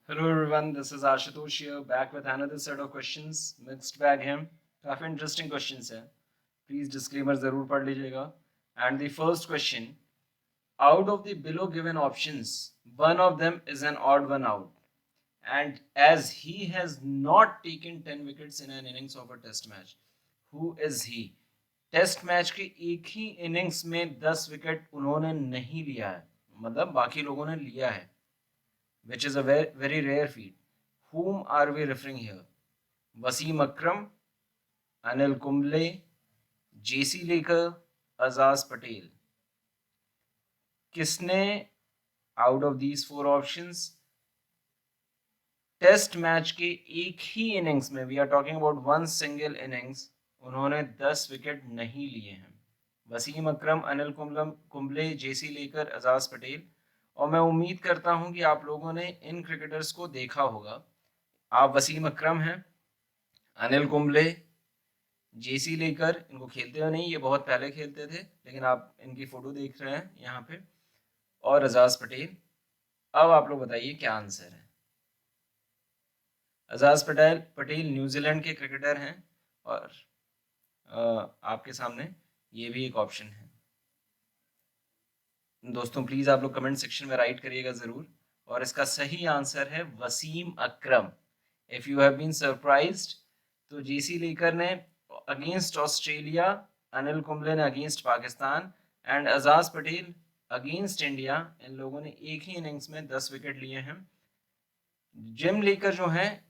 Hello everyone, this is Ashutosh here, back with another set of questions. Mixed bag हैं, काफी interesting questions हैं. Please disclaimer जरूर पढ़ लीजिएगा. And the first question, out of the below given options, one of them is an odd one out. And as he has not taken 10 wickets in an innings of a test match, who is he? Test match के एक ही innings में 10 wicket उन्होंने नहीं लिया है, मतलब बाकी लोगों ने लिया है, which is a very rare feat. Whom are we referring here? Wasim Akram, Anil Kumble, JC Laker, Azaz Patel. किसने out of these four options test match के एक ही इनिंग्स में, we are talking about one single innings, उन्होंने 10 wicket नहीं लिए हैं? वसीम अकरम, अनिल कुंबले, जेसी लेकर, एजाज पटेल. और मैं उम्मीद करता हूं कि आप लोगों ने इन क्रिकेटर्स को देखा होगा. आप वसीम अकरम हैं, अनिल कुंबले, जेसी लेकर, इनको खेलते हुए नहीं, ये बहुत पहले खेलते थे, लेकिन आप इनकी फोटो देख रहे हैं यहाँ पे, और एजाज पटेल. अब आप लोग बताइए क्या आंसर है. एजाज पटेल न्यूजीलैंड के क्रिकेटर हैं, और आपके सामने ये भी एक ऑप्शन है. दोस्तों प्लीज आप लोग कमेंट सेक्शन में राइट करिएगा जरूर. और इसका सही आंसर है Wasim Akram. If you have been surprised, तो जेसी लेकर ने अगेंस्ट ऑस्ट्रेलिया, अनिल कुंबले ने against Pakistan, and Ajaz Patel against India, इन लोगों ने एक ही इनिंग्स में 10 विकेट लिए हैं. जिम लेकर जो है,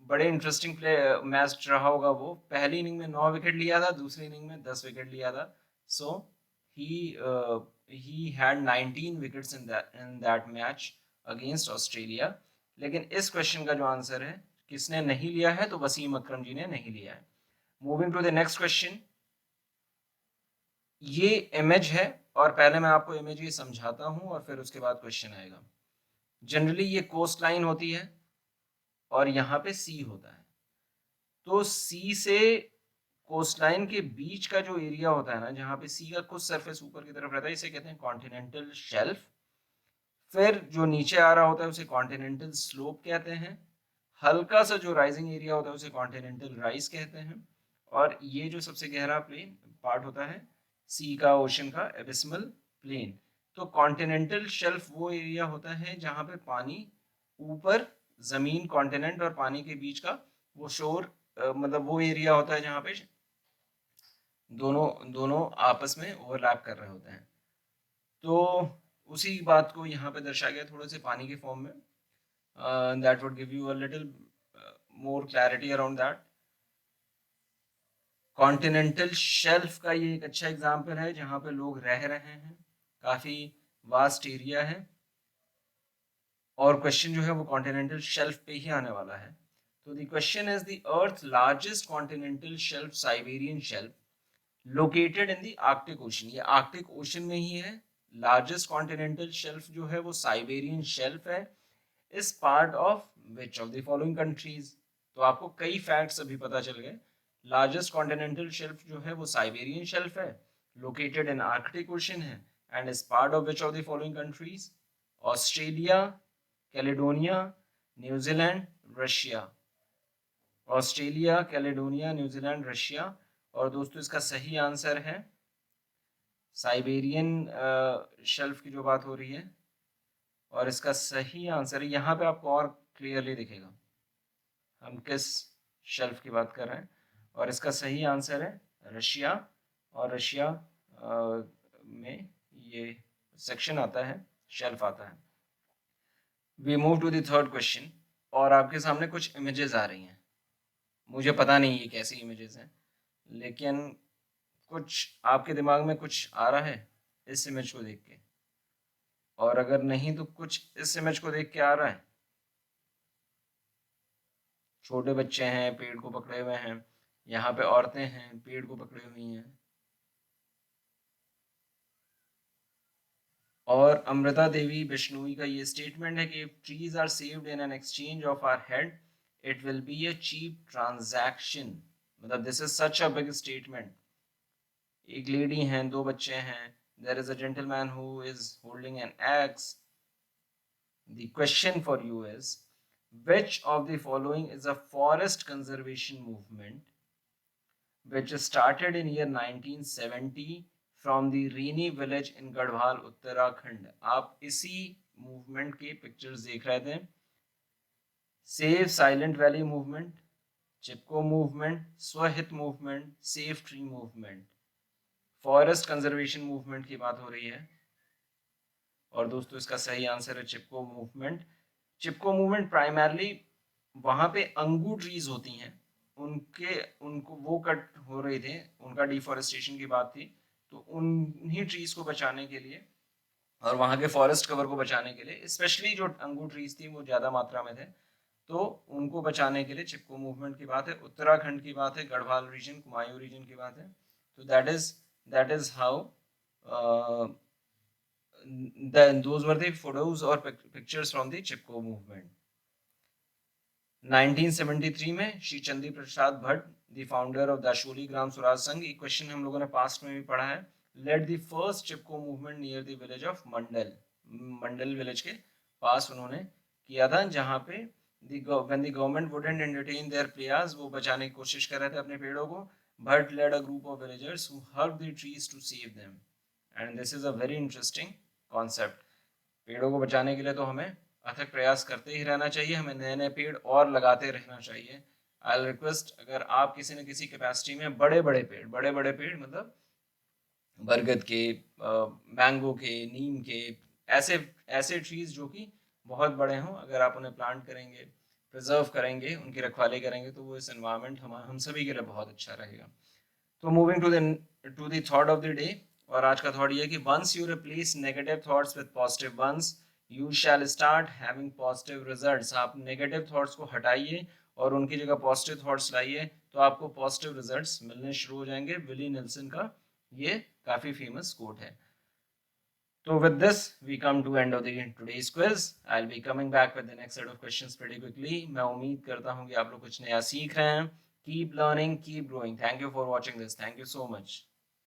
बड़े इंटरेस्टिंग प्ले मैच रहा होगा. वो पहली इनिंग में 9 विकेट लिया था, दूसरी इनिंग में 10 विकेट लिया था. So he had 19 wickets in that match against Australia. लेकिन इस क्वेश्चन का जो आंसर है, किसने नहीं लिया है, तो वसीम अकरम जी ने नहीं लिया है. Moving to the next question. ये इमेज है, और पहले मैं आपको इमेज ये समझाता हूं और फिर उसके बाद क्वेश्चन आएगा. जनरली ये कोस्ट लाइन होती है और यहाँ पे सी होता है. तो सी से कोस्ट लाइन के बीच का जो एरिया होता है ना, जहाँ पे सी का कुछ सरफेस ऊपर की तरफ रहता है, इसे कहते हैं कॉन्टिनेंटल शेल्फ. फिर जो नीचे आ रहा होता है उसे कॉन्टिनेंटल स्लोप कहते हैं. हल्का सा जो राइजिंग एरिया होता है उसे कॉन्टिनेंटल राइज कहते हैं. और ये जो सबसे गहरा प्लेन पार्ट होता है सी का, ओशन का, एबिस्मल प्लेन. तो कॉन्टिनेंटल शेल्फ वो एरिया होता है जहाँ पे पानी ऊपर, जमीन, कॉन्टिनेंट और पानी के बीच का वो शोर, मतलब वो एरिया होता है जहाँ पे दोनों दोनों आपस में ओवरलैप कर रहे होते हैं. तो उसी बात को यहाँ पे दर्शाया गया थोड़े से पानी के फॉर्म में. That would give you a little more clarity around that. Continental shelf का ये एक अच्छा एग्जाम्पल है जहाँ पे लोग रह रहे हैं, काफी वास्ट एरिया है. और क्वेश्चन जो है वो कॉन्टिनेंटल शेल्फ पे ही आने वाला है. तो the question is the earth largest continental shelf, Siberian shelf, located in the Arctic ocean. ये आर्कटिक ओशन में ही है. लार्जेस्ट कॉन्टिनेंटल शेल्फ जो है वो साइबेरियन शेल्फ है. Is part of which of the following countries. तो आपको कई फैक्ट्स अभी पता चल गए. लार्जेस्ट कॉन्टिनेंटल शेल्फ जो है वो साइबेरियन शेल्फ है, लोकेटेड इन आर्कटिक ओशन है, and is part of which of the following countries? Australia, Caledonia, New Zealand, Russia. Australia, Caledonia, New Zealand, Russia. और दोस्तों इसका सही आंसर है साइबेरियन शेल्फ की जो बात हो रही है. और इसका सही आंसर यहाँ पे आपको और क्लियरली दिखेगा हम किस शेल्फ की बात कर रहे हैं. और इसका सही आंसर है रशिया. और रशिया में ये सेक्शन आता है, शेल्फ आता है. We move to the third question. और आपके सामने कुछ इमेजेस आ रही हैं. मुझे पता नहीं ये कैसी इमेजेस हैं, लेकिन कुछ आपके दिमाग में कुछ आ रहा है इस इमेज को देख के. और अगर नहीं तो कुछ इस इमेज को देख के आ रहा है. छोटे बच्चे हैं, पेड़ को पकड़े हुए हैं. यहाँ पे औरतें हैं, पेड़ को पकड़े हुई हैं. और अमृता देवी बिश्नोई का ये स्टेटमेंट है कि trees are saved in an exchange of our head, it will be a cheap transaction. मतलब this is such a big statement. एक लेडी हैं, दो बच्चे हैं. There is a gentleman who is holding an axe. The question for you is, which of the following is a forest conservation movement which started in year 1970 from the Reeni village in Garhwal, Uttarakhand. आप इसी movement के pictures देख रहे थे। Save silent valley movement, Chipko movement, स्वहित movement, safe tree movement. Forest conservation movement की बात हो रही है और दोस्तों इसका सही आंसर है चिपको मूवमेंट। चिपको मूवमेंट प्राइमरली वहां पे अंगू ट्रीज होती हैं, उनको वो कट हो रहे थे, उनका डिफॉरेस्टेशन की बात थी, तो उन्हीं ट्रीज को बचाने के लिए और वहां के फॉरेस्ट कवर को बचाने के लिए, स्पेशली जो अंगू ट्रीज थी वो ज्यादा मात्रा में थे, तो उनको बचाने के लिए चिपको मूवमेंट की बात है। उत्तराखंड की बात है, गढ़वाल रीजन, कुमायूं रीजन की बात है। तो that is how those were the photos or pictures from the Chipko movement. 1973 में श्री चंदी Prasad Bhatt, the founder of दाशोली Gram Swaraj संघ, ये क्वेश्चन हम लोगों ने पास्ट में भी पढ़ा है, led the first Chipko movement near the village of Mandal. Mandal village के पास उन्होंने किया था, जहां पे when the government wouldn't entertain their prayers, वो बचाने की कोशिश कर रहे थे अपने पेड़ों को, Bhatt led a group of villagers who hugged the trees to save them, and this is a very interesting concept। पेड़ों को बचाने के लिए तो हमें अथक प्रयास करते ही रहना चाहिए, हमें नए नए पेड़ और लगाते रहना चाहिए। आई रिक्वेस्ट, अगर आप किसी न किसी कैपेसिटी में बड़े बड़े पेड़ मतलब बरगद के, मैंगो के, नीम के, ऐसे ऐसे ट्रीज जो कि बहुत बड़े हों, अगर आप उन्हें प्लांट करेंगे, प्रिजर्व करेंगे, उनकी रखवाली करेंगे, तो वो इस एनवायरनमेंट हम सभी के लिए बहुत अच्छा रहेगा। तो moving to the thought of the day, और आज का थॉट ये है कि once you replace negative thoughts with positive ones, you shall start having positive results. आप नेगेटिव थॉट्स को हटाइए और उनकी जगह पॉजिटिव थॉट्स लाइए, तो आपको पॉजिटिव रिजल्ट्स मिलने शुरू हो जाएंगे। विली नेल्सन का ये काफी फेमस कोट है। So with this, we come to end of the today's quiz. I'll be coming back with the next set of questions pretty quickly. मैं उम्मीद करता हूँ कि आप लोग कुछ नया सीख रहे हैं। Keep learning, keep growing. Thank you for watching this. Thank you so much.